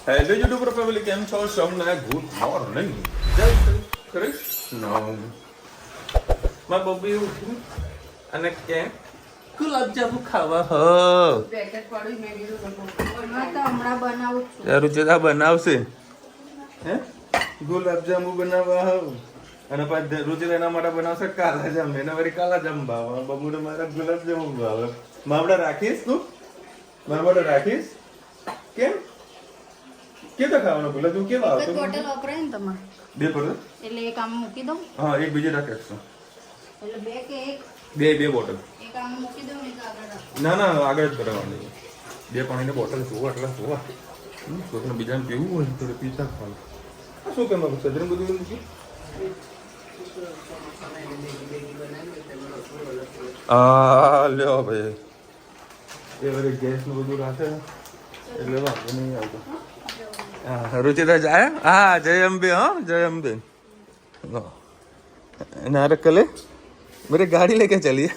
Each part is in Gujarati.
હેલો યુટ્યુબર ફેમિલી, કેમ છો? સૌને ગુડ મોર્નિંગ. જય શ્રી કૃષ્ણ. મારા બબ્બી ઉઠી અને કેમ ગુલાબજાંબુ ખાવા હો. રુચિતા બનાવશે હે ગુલાબજાંબુ બનાવવા હો. અને પછી રુચિતા એના માટે બનાવશે કાલા જાંબુ. એના વળી કાલા જાંબુ ભાવે, બબુને મારા ગુલાબજાંબુ ભાવે. માવડા રાખીશ તું? મારા માટે રાખીશ? કેમ કેતો ખાવાનો ગુલાબ તું કેવા આવતો? બોટલ વપરાય ને તમારે બે પર એટલે એક આમ મૂકી દઉં. હા, એક બીજી રાખીશું. એટલે બે કે એક બે બોટલ. એક આમ મૂકી દઉં ને એક આગળ રાખો. ના આગળ જ કરાવવાની છે. બે પાણીની બોટલ જોવા એટલે જોવા છોકરાને બીજાને પીવું હોય તો પીતા ખાવાનું. શું કેમ સજન બધું મૂકી? હા લ્યો ભાઈ, એ વળી ગેસનું બધું રાખે એટલે વાંધો નહીં આવતો. હા રુચિતા જાય. હા જય અંબે. હા જય અંબે. नारक कले मेरे गाड़ी लेके चलिए.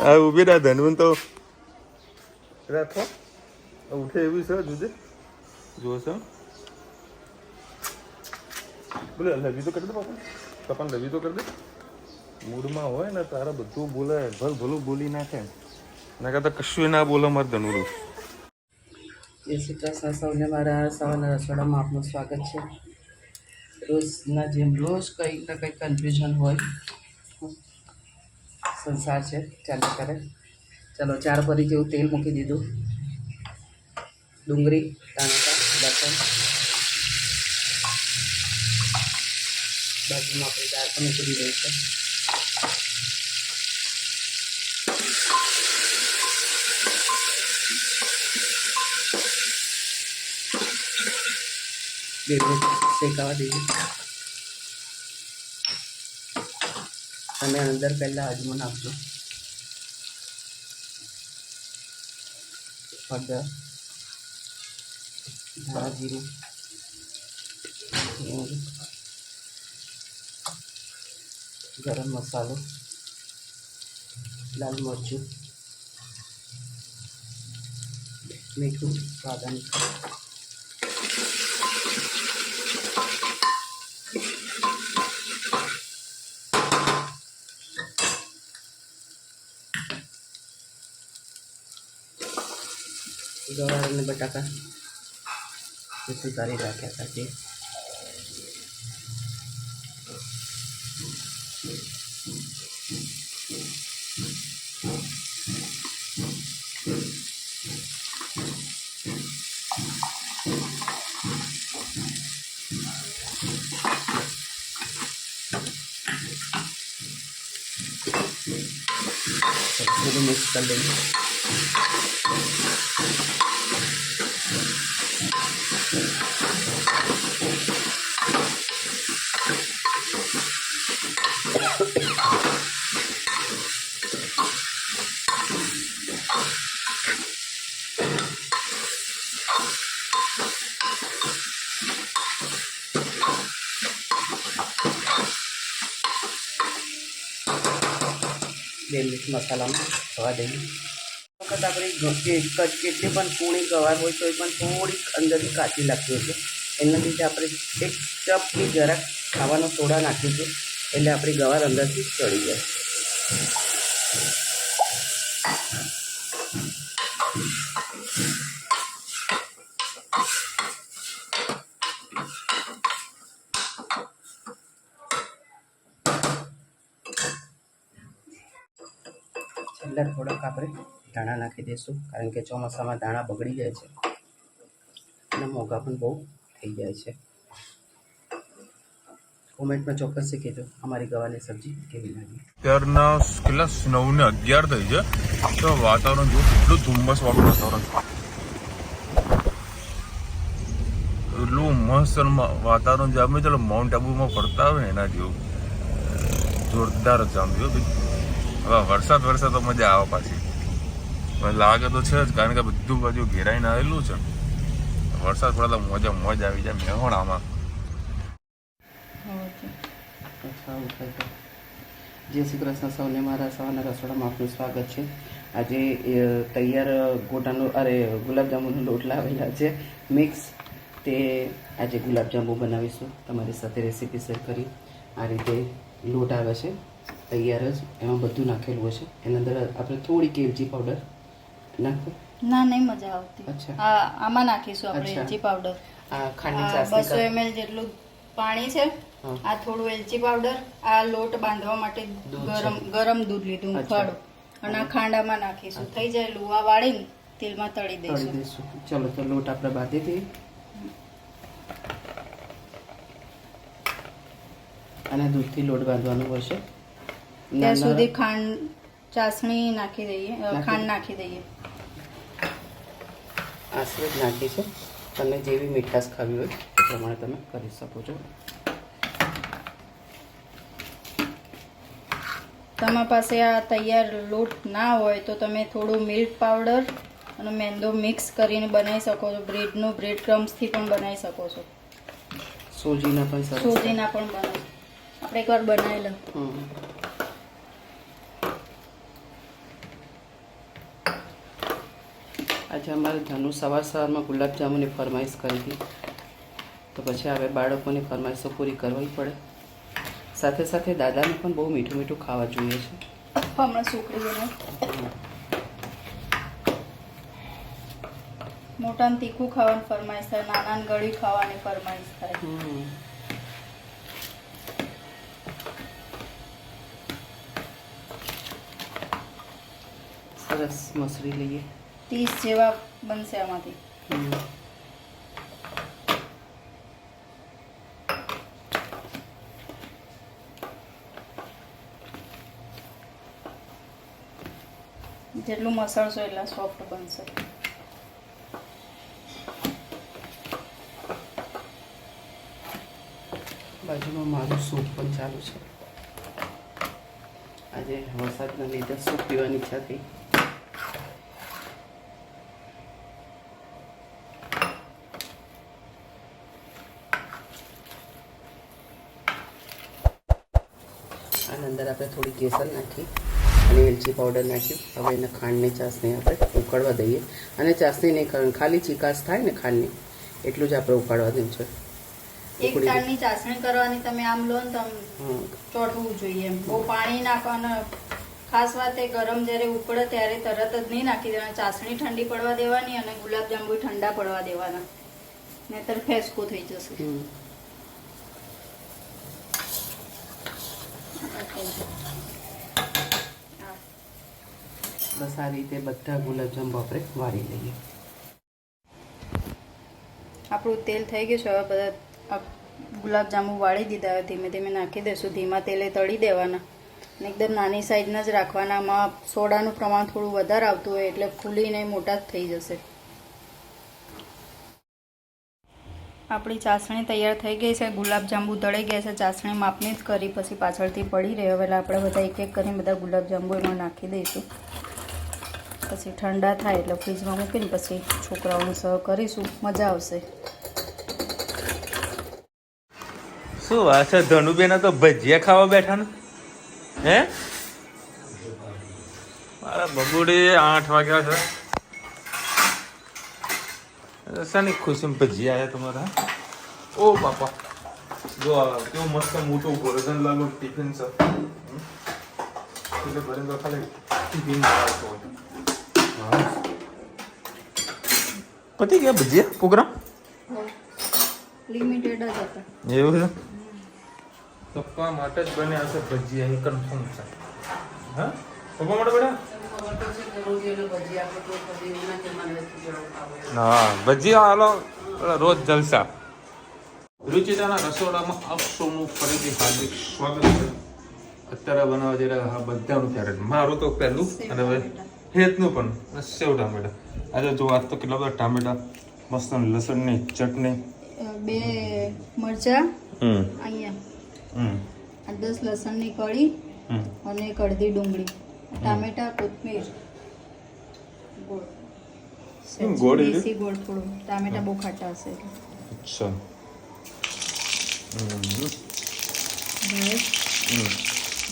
आ उभी रहा धनवन तो રાખો ઉઠે એવી છે જુદે જોશે. બોલે લવી તો કરી દે બાપા, પપ્પાને લવી તો કરી દે. મૂડમાં હોય ને તારા બધું બોલે, ભલું બોલી નાખે. ના કરતા કશું ના બોલે મારે ધનુરું. જય શ્રી કૃષ્ણ. સૌને મારા સવારના રસોડામાં આપનું સ્વાગત છે. રોજના જેમ રોજ કંઈક ને કંઈક કન્ફ્યુઝન હોય, સંસાર છે ચાલ્યા કરે. ચાલો 4 ભરી જેવું તેલ મૂકી દીધું, ડુંગળી, ટામેટાં, લસણ, બાજુમાં આપણે દાળ પણ મૂકી દીધી છે. બે મિનિટ શેકાવા દઈએ અને અંદર પહેલાં અજમો નાખજો, હળદર, ધાણા જીરું, ગરમ મસાલો, લાલ મરચું, મીઠું સ્વાદ અનુસાર. ગવાર અને બટાકા સુધારી રાખ્યા હતા તે બધું મિક્સ કરી દઈએ. બે મિનિટ મસાલામાં થવા દઈએ. વખત આપણે કેટલી પણ કૂણી ગવાર હોય તો એ પણ થોડીક અંદરથી કાચી લાગતી હોય છે. એના લીધે આપણે એક ચપટી જરાક ખાવાનો સોડા નાખીશું એટલે આપણી ગવાર અંદરથી ચડી જાય. છેલ્લે થોડાક આપણે ધાણા નાખી દઈશું, કારણ કે ચોમાસામાં દાણા બગડી જાય છે અને મોંઘા પણ બહુ થઈ જાય છે. કોમેન્ટમાં ચોક્કસ કહેજો અમારી ગવાની સબ્જી કેવી લાગી. અત્યારના કેટલા 9:11 થઈ છે તો વાતાવરણ જો કેટલું ધુમ્મસ વાળું વાતાવરણ, એટલું મસ્ત વાતાવરણ. જે અમે ચાલો માઉન્ટ આબુમાં ફરતા આવે ને એના જેવું જોરદાર જ આમ જો ભાઈ. હવે વરસાદ તો મજા આવે પાછી, લાગે તો છે જ, કારણ કે બધું બાજુ ઘેરાઈને આવેલું છે. વરસાદ પડે તો મોજ આવી જાય મેહોણામાં. જય શ્રી કૃષ્ણ. સૌને મારા સવારના રસોડામાં આપનું સ્વાગત છે. આજે તૈયાર ગોટાનો ગુલાબજાંબુનો લોટ લાવેલા છે મિક્સ. તે આજે ગુલાબજાંબુ બનાવીશું, તમારી સાથે રેસીપી શેર કરી. આ રીતે લોટ આવે છે તૈયાર જ, એમાં બધું નાખેલું હશે. એના અંદર આપણે થોડીક એલચી પાવડર નાખો. ના, નહીં મજા આવતી. અચ્છા. આમાં નાખીશું આપણે અચ્છા. એલચી પાવડર. આ ખાંડની 200 ચાસણી ml જેટલું પાણી છે. હા. આ થોડું એલચી પાવડર, આ લોટ બાંધવા માટે દૂધ છે. ગરમ દૂધ લીધું અચ્છા. ફાડો, અને આ ખાંડામાં નાખીશું. થઈ જાય લુવા વાળીને તેલમાં તળી દઈશું. ચલો તો લોટ આપણે બાંધી દઈએ. અને દૂધથી લોટ બાંધવાનો હોય છે. ત્યાં સુધી ચાસણી નાખી દઈએ, ખાંડ નાખી દઈએ. આશરે જ નાખી છે. તમે જેવી મીઠાશ ખાવી હોય એ પ્રમાણે તમે કરી શકો છો. તમારા પાસે આ તૈયાર લોટ ના હોય તો તમે થોડું મિલ્ક પાવડર અને મેંદો મિક્સ કરીને બનાવી શકો છો. બ્રેડ ક્રમ્સથી પણ બનાવી શકો છો. સોજીના પણ સરસ. સોજીના પણ બનાવો. આપણે એકવાર બનાવેલા. આજે અમારે ધનુ સવારમાં ગુલાબજાંબુની ફરમાઈશ કરી હતી, તો પછી હવે બાળકોની ફરમાઈશો પૂરી કરવી પડે. સાથે સાથે દાદાને પણ બહુ મીઠું મીઠું ખાવા જોઈએ છે. હમણાં છોકરીઓને મોટાને તીખું ખાવાની ફરમાઈશ થાય, નાનાને ગળ્યું ખાવાની ફરમાઈશ થાય. સરસ મસરી લઈએ. 30 જેવા બનશે આમાંથી. જેટલું મસળશો એટલા સોફ્ટ બનશે. બાજુમાં મારું સૂપ પણ ચાલુ છે. આજે વરસાદના લીધે સૂપ પીવાની ઈચ્છા થઈ. આની અંદર આપણે થોડી કેસર નાખી અને એલચી પાવડર નાખ્યું. હવે એને ખાંડની ચાસણી આપણે ઉકળવા દઈએ. અને ચાસણી નહીં કરવાની, ખાલી ચીકાશ થાય ને ખાંડની એટલું જ આપણે ઉકાળવા દેવું છે. એક તારની ચાસણી કરવાની. તમે આમ લો ને તો ચોટવું જોઈએ. બહુ પાણી નાખવાનું. ખાસ વાત એ ગરમ જ્યારે ઉકળે ત્યારે તરત જ નહીં નાખી દેવાના. ચાસણી ઠંડી પડવા દેવાની અને ગુલાબજાંબુ ઠંડા પડવા દેવાના, નહીતર ફેસકું થઈ જશે. બસ આ રીતે બધા ગુલાબજાંબુ આપણે વાળી લઈએ. આપણું તેલ થઈ ગયું છે. હવે બધા ગુલાબજાંબુ વાળી દીધા. ધીમે ધીમે નાખી દઈશું. ધીમા તેલે તળી દેવાના અને એકદમ નાની સાઈઝના જ રાખવાના. આમાં સોડાનું પ્રમાણ થોડું વધારે આવતું હોય એટલે ફૂલીને મોટા જ થઈ જશે. આપણી ચાસણી તૈયાર થઈ ગઈ છે. ગુલાબજાંબુ તળી ગયા છે. ચાસણી માપની જ કરી, પછી પાછળથી પડી રહી. હવે આપણે બધા એક એક કરીને બધા ગુલાબજાંબુ એમાં નાખી દઈશું. પછી ઠંડા થાય એટલે ફ્રીજમાં મૂકીને પછી છોકરાઓને સર્વ કરીશું. મજા આવશે. શું વાત છે ધનુબેન, તો ભજીયા ખાવા બેઠા ને? હે મારા બબુડી 8 વાગ્યા છે. શાની ખુશીમાં ભજીયા આવ્યા તમારા? ઓ બાપા, જો કેવું મસ્ત મોટું ભોજન લાગુ ટિફિન છે. એટલે ભરીને તો ખાલી ટિફિન આવતો હોય. પતી ગયા ભજીયા પ્રોગ્રામ? લિમિટેડ જ હતા. એવું છે? પપ્પા માટે જ બન્યા હશે ભજીયા, એ કન્ફર્મ છે. હા પપ્પા માટે બન્યા? હા ભજીયા હાલો રોજ જલસા. રુચિતાના રસોડામાં આપ સૌનું ફરીથી હાર્દિક સ્વાગત છે. અત્યારે બનાવવા જઈ રહ્યા હા બધાનું ફેવરેટ. મારું તો પહેલું અને હવે હેતનું પણ સેવ ટામેટા. આજે જો આજ તો કેટલા બધા ટામેટા, મસ્ત લસણની ચટણી, 2 મરચા અહીંયા, 10 લસણની કળી અને 1 અડધી ડુંગળી, ટામેટા, કોથમીર, ગોળ. ગોળ દેશી ગોળ થોડું. ટામેટા બહુ ખાટા હશે એટલે. અચ્છા.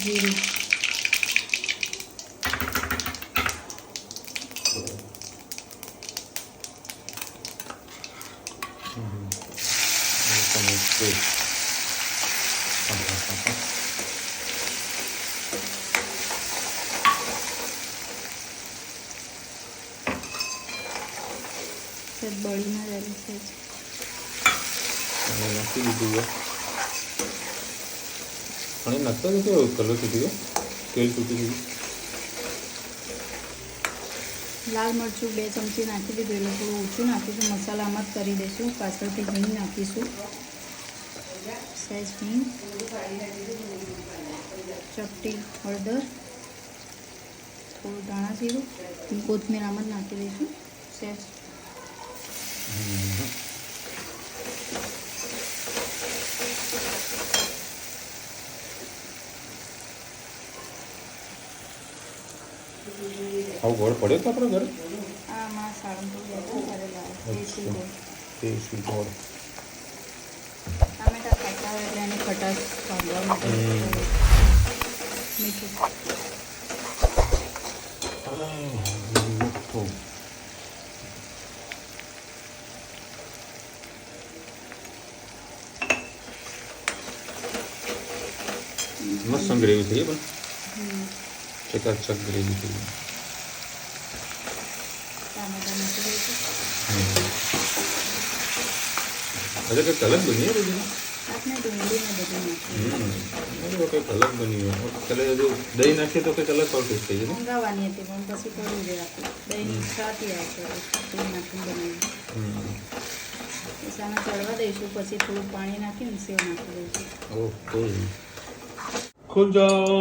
જીરું, બળી ના જાય છે. નાખી દીધું અને નાખતા તો કલર તૂટી ગયો, તેલ તૂટી ગયું. લાલ મરચું 2 ચમચી નાખી દીધું એટલે થોડું ઓછું નાખીશું. મસાલા આમાં જ કરી દઈશું. પાછળથી હિંગ નાખીશું, સહેજ હિંગ, ચપટી હળદર, થોડું ધાણા જીરું, કોથમીર આમાં જ નાખી દઈશું સહેજ. આવું ગોળ પડ્યો તો આપણે ઘરે? આમાં સાળંગપુર ગયા હતા ત્યારે લાવ્યા દેશી ગોળ. દેશી ગોળ. ટામેટા ખાતા હોય એટલે એની ખટાશ કાઢવા માટે મીઠું. મસ્ત ગ્રેવી થઈ પણ ચકાચક ગ્રેવી થઈ. ટામેટા નાખી દઈશું. અરે કંઈક અલગ બની હે બધું. આપણે ડુંગળીને બધું નાખીએ. કંઈક અલગ બની હોય. પેલા જો દહીં નાખીએ તો કંઈક અલગ ટેસ્ટ થઈ જાય. મંગાવવાની હતી પણ પછી થોડું રહે આપણે દહીંની ઈચ્છા હતી આવશે દહીં નાખીને બનાવી. પછી આને ચડવા દઈશું. પછી થોડું પાણી નાખીને સેવ નાખી દઈશું. ઓકે. ખુલ જાઓ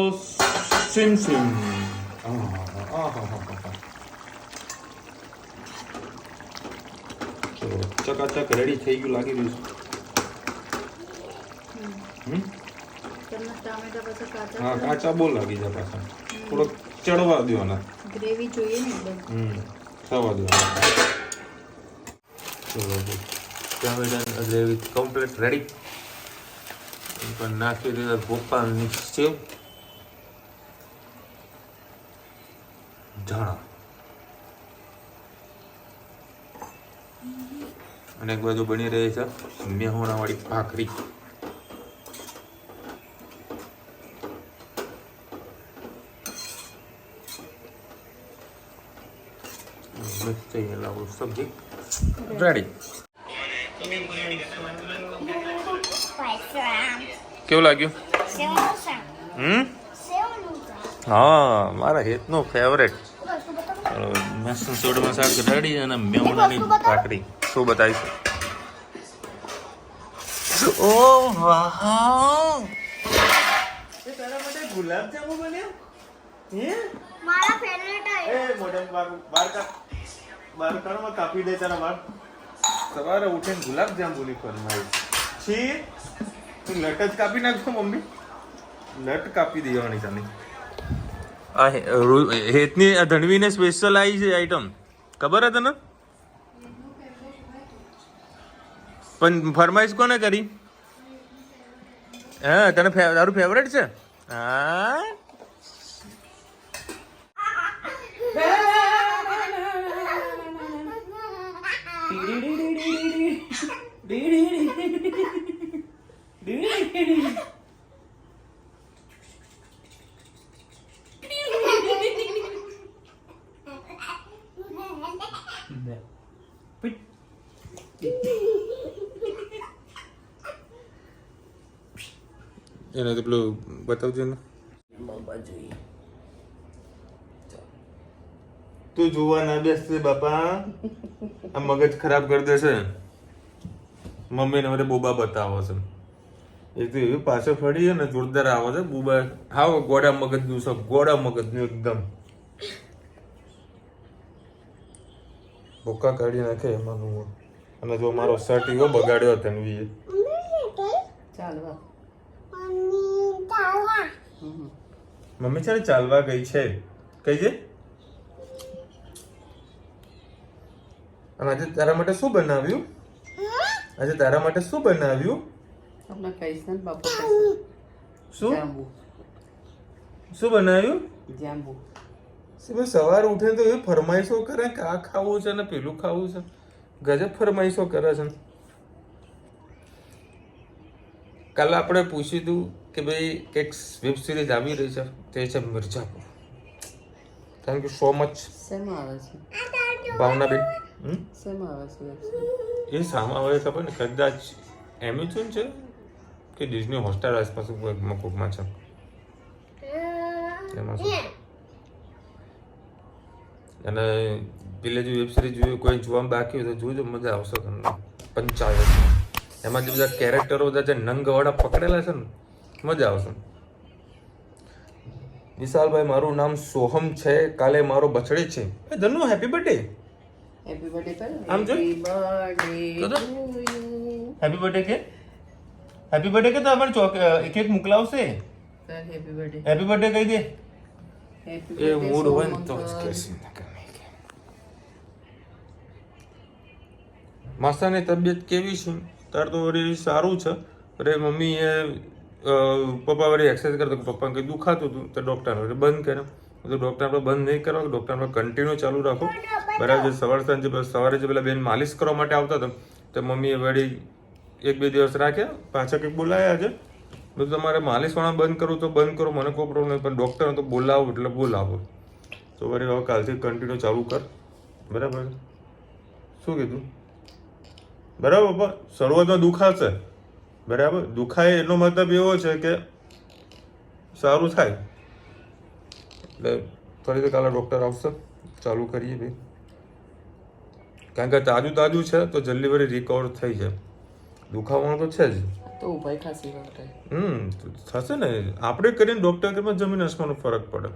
સિમ સિમ. ચકાચક રેડી થઈ ગયું લાગી રહ્યું છે. તમને ટામેટા પછી કાચા હા, કાચા બહુ લાગી જાય પાછા. થોડોક ચડવા દેવાના. ગ્રેવી જોઈએ ને એકદમ. થવા દેવાના. ચલો ટામેટા ગ્રેવી કમ્પ્લીટ રેડી. પણ નાખી દીધા ભોપાલની સેવ, ધાણા અને એક બાજુ બની રહી છે મેહોણાવાળી ભાખરી. મિક્સ થઈ ગયેલા સબ્જી રેડી. કેવું લાગ્યું? હા, મારા હેતનું ફેવરેટ લસણ સોડમાં શાક રેડી અને મેવણાની ભાખરી. શું બતાવીશ? ઓ વાહ! તારા માટે ગુલાબજાંબુ બન્યા? હે મારા ફેવરેટ એ મોઢા બાર કાઢમાં કાપી દે તારા બાર. સવારે ઉઠીને ગુલાબજાંબુની ફરમાઈશ. છી તું લટ જ કાપી નાખશો મમ્મી? લટ કાપી દેવાની તને. આ હેતની ધણવીને સ્પેશિયલ આવી છે આઈટમ, ખબર હે તને? પણ ફરમાઈશ કોને કરી? હા, તને તારું ફેવરેટ છે? હા. એને તો પેલું બતાવજો ને. તું જોવા ના બેસશે બાપા, આ મગજ ખરાબ કરી દેશે. મમ્મીને મને બોબા બતાવો છે. એક તો એવી પાછળ ફરી છે ને જોરદાર આવે છે બોબા. હાવ ગોડા મગજનું છે, ગોડા મગજનું એકદમ. ભૂકા કાઢી નાખે એમાંનું. અને જો મારો શર્ટ એવો બગાડ્યો તન્વીએ. ચાલવા મમ્મી ચાલે ચાલવા ગઈ છે. કઈ છે? અને આજે તારા માટે શું બનાવ્યું? આજે તારા માટે શું બનાવ્યું? તમને કહીશ ને બાપુ. શું જાંબુ શું બનાવ્યું? જાંબુ. સવારે ઉઠે તો એ ફરમાઈશો કરે કે આ ખાવું છે ને પેલું ખાવું છે. ગજબ ફરમાઈશો કરે છે. કાલે આપણે પૂછ્યું હતું કે ભાઈ કંઈક વેબ સિરીઝ આવી રહી છે, તે છે Mirzapur. Thank you so much શેમાં આવે છે ભાવનાબેન. શેમાં આવે છે એ સામા આવે ખબર ને, કદાચ એમેઝોન છે કે ડિઝની હોટસ્ટાર આસપાસ કોકમાં છે. એમાં શું અને પેલે જે વેબ સિરીઝ જોયું કોઈ જોવામાં બાકી હોય તો જોજો, મજા આવશે તમને. પંચાયત એમાં જે બધા કેરેક્ટરો બધા જે નંગવાળા પકડેલા છે ને, મજા આવશે. વિશાલભાઈ, મારું નામ સોહમ છે, કાલે મારો બર્થડે છે. એ ધનુ હેપી બર્થડે. હેપી બર્થડે પર આમ જો. હેપી બર્થડે તો તો. To you. હેપી બર્થડે કે હેપી બર્થડે કે તો અમારે એક એક મોકલાવશે. હેપી બર્થડે હેપી બર્થડે કહી દે. હેપી એ મૂડ હોય ને તો જ કહેશે. માસાની તબિયત કેવી છે? તાર તો વળી સારું છે. અરે મમ્મી એ પપ્પા વળી એક્સરસાઇઝ કરતા, પપ્પાને કંઈ દુખાતું હતું તો ડૉક્ટર બંધ કર્યો. તો ડૉક્ટર આપણે બંધ નહીં કરો, ડૉક્ટર આપણે કન્ટિન્યુ ચાલુ રાખો. બરાબર. સવારે જે પેલા બેન માલિશ કરવા માટે આવતા હતા તો મમ્મીએ વળી 1-2 દિવસ રાખ્યા, પાછા કંઈક બોલાયા છે. બધું તમારે માલિશવાળા બંધ કરવું તો બંધ કરો, મને કોઈ પ્રોબ્લેમ નહીં, પણ ડૉક્ટરને તો બોલાવો એટલે બોલાવો. તો વળી હવે કાલથી કન્ટિન્યુ ચાલુ કર. બરાબર. શું કીધું? બરાબર પપ્પા, શરૂઆતમાં દુખાશે. બરાબર. દુખાય એનો મતલબ એવો છે કે સારું થાય. એટલે ફરીથી કાલે ડૉક્ટર આવશે, ચાલુ કરીએ ભાઈ. કારણ કે તાજું છે તો જલ્દી વળી રિકવર થઈ જાય. દુખાવાનું તો છે જ. તો ઉભાઈ ખાસી વાત થાય. થશે ને. આપણે કરીને ડૉક્ટર કરીમાં જમીન આસમાનનો ફરક પડે.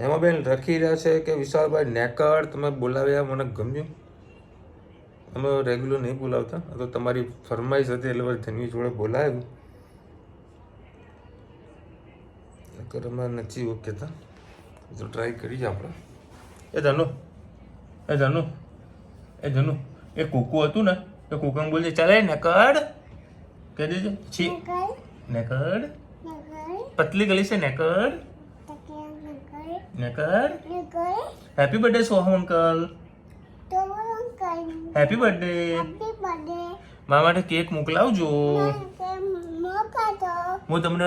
એમાં બેન લખી રહ્યા છે કે વિશાલભાઈ નેકર તમે બોલાવ્યા, મને ગમ્યું. અમે રેગ્યુલર નહીં બોલાવતા, તો તમારી ફરમાઈશ હતી એટલે વળી ધનવી જોડે બોલાવ્યું. અમે નથી ઓકે હતા તો ટ્રાય કરીએ આપણે. એ ધનુ એ કુકુ હતું ને, એ કુકુને બોલજે ચાલે નેકડ કહી દેજો. છી નેકડ, પતલી ગલી છે નેકડ. નેકડ happy birthday Soham uncle. Happy birthday. મારા માટે કેક મોકલાવજો. હું તમને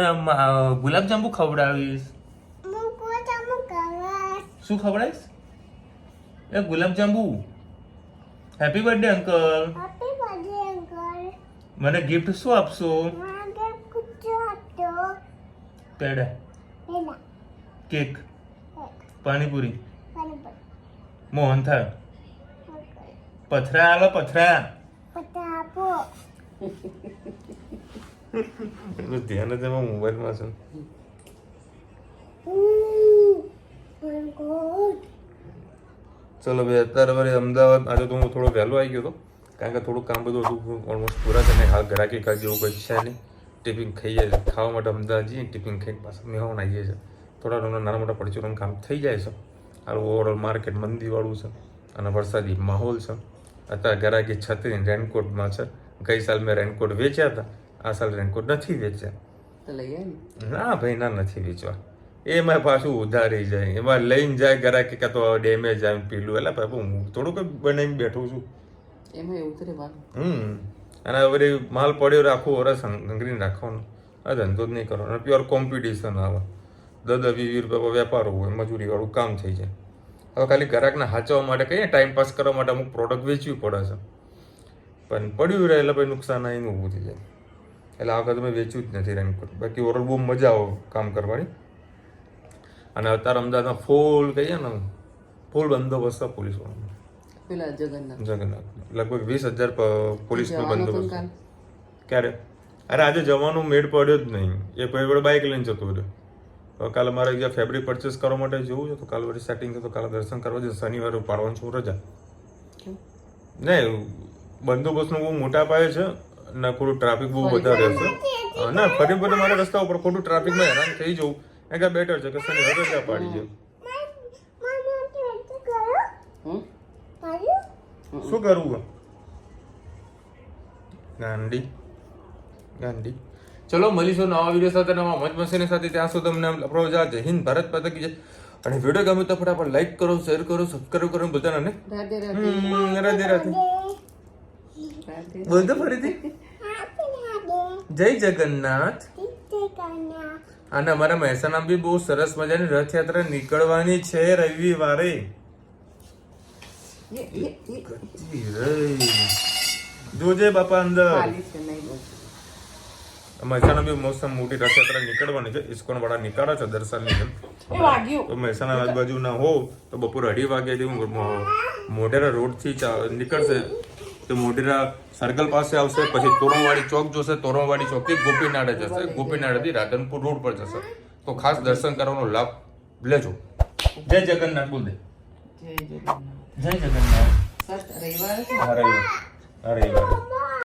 ગુલાબજાંબુ ખવડાવીશ. શું ખવડાવીશ? એ ગુલાબજાંબુ. Happy birthday uncle. મને ગિફ્ટ શું આપશો? પેડા, કેક, પાણીપુરી, મોહનથાળ, પથરા આલો પથરા. એનું ધ્યાન જ એમાં મોબાઈલમાં છે. ચલો ભાઈ, અત્યારે વળી અમદાવાદ આજે તો હું થોડો વહેલો આવી ગયો હતો, કારણ કે થોડું કામ બધું હતું ઓલમોસ્ટ પૂરા છે. હાલ ઘરાકી કાઢી જેવું કંઈ છે નહીં. ટિફિન ખાઈએ છીએ, ખાવા માટે અમદાવાદ જઈએ, ટિફિન ખાઈને પાછા મહેમાન આવીએ છીએ. થોડા નાના મોટા પરચુરણ કામ થઈ જાય છે. હાલ ઓવરઓલ માર્કેટ મંદીવાળું છે અને વરસાદી માહોલ છે. અત્યારે ઘરાકી છત્રી રેનકોટમાં છે. ગઈ સાલ મેં રેનકોટ વેચ્યા હતા, આ સાલ રેનકોટ નથી વેચ્યા. ના ભાઈ ના, નથી વેચવા. એમાં પાછું ઉધારી જાય, એમાં લઈને જાય ઘરાકી કાં તો ડેમેજ જાય પેલું. એટલે બાપુ હું થોડુંક બનાવીને બેઠું છું એમાં એવું તો રહેવાનું. અને હવે માલ પડ્યો રાખવું, વરસ હંગરીને રાખવાનું. આ ધંધો જ નહીં કરવાનો. પ્યોર કોમ્પિટિશન આવે. 10-20 રૂપિયા વેપાર હોય, મજૂરીવાળું કામ થઈ જાય. હવે ખાલી ગ્રાહકને હાચવવા માટે કહીએ, ટાઈમપાસ કરવા માટે અમુક પ્રોડક્ટ વેચવી પડે છે, પણ પડ્યું રહે એટલે ભાઈ નુકસાન આવીને ઊભું થઈ જાય. એટલે આ વખતે મેં વેચ્યું જ નથી રેનકોટ. બાકી ઓવરઓલ બહુ મજા આવે કામ કરવાની. અને અત્યારે અમદાવાદમાં ફૂલ કહીએ ને, ફૂલ બંદોબસ્ત પોલીસવાળાનો. પેલા જગન્નાથ લગભગ 20,000 પોલીસનો બંદોબસ્ત. ક્યારે? અરે આજે જવાનું મેળ પડ્યો જ નહીં. એ કોઈ વડે બાઇક લઈને જતો રહ્યો. હવે કાલે મારે જ્યાં ફેબ્રિક પરચેસ કરવા માટે જવું છે તો કાલે વળી સેટિંગ તો કાલે દર્શન કરવા જશે. શનિવારે પાડવાનું છું રજા. નહીં, બંદોબસ્તનો બહુ મોટા પાયે છે ના, થોડું ટ્રાફિક બહુ વધારે છે. ના, ફરી મારા રસ્તા ઉપર ખોટું ટ્રાફિકમાં હેરાન થઈ જવું એ બેટર છે કે શનિવારે રજા પાડી જાય. શું કરવું? ગાંડી. ચલો મળીશું નવા વિડીયો સાથે, નવા મોજ મસ્તીની સાથે. ત્યાં સુધી તમને આપણો જય હિન્દ, ભારત માતા કી જય. અને વિડીયો ગમે તો ફટાફટ લાઈક કરો, શેર કરો, સબસ્ક્રાઈબ કરો બધાને. રાધે રાધે. બોલ તો ફરીથી જય જગન્નાથ. અને અમારા મહેસાણા બી બહુ સરસ મજાની રથયાત્રા નીકળવાની છે રવિવારે. જોજે બાપા અંદર. મહેસાણા બી મસ્ત મોટી રથયાત્રા નીકળવાની છે. ઇસ્કોન વાળા નીકળે છે દર્શનની જેમ. તો મહેસાણા આજુબાજુ ના હો તો બપોર 2:30 વાગે મોઢેરા રોડ થી નીકળશે તો મોઢેરા સર્કલ પાસે આવશે, પછી તોરણવાડી ચોક જોશે, તોરણવાડી ચોક થી ગોપીનાડે જશે, ગોપીનાડે થી રાધનપુર રોડ પર જશે. તો ખાસ દર્શન કરવાનો લાભ લેજો. જય જગન્નાથ બોલ દે. જય જગન્નાથ. રવિવાર.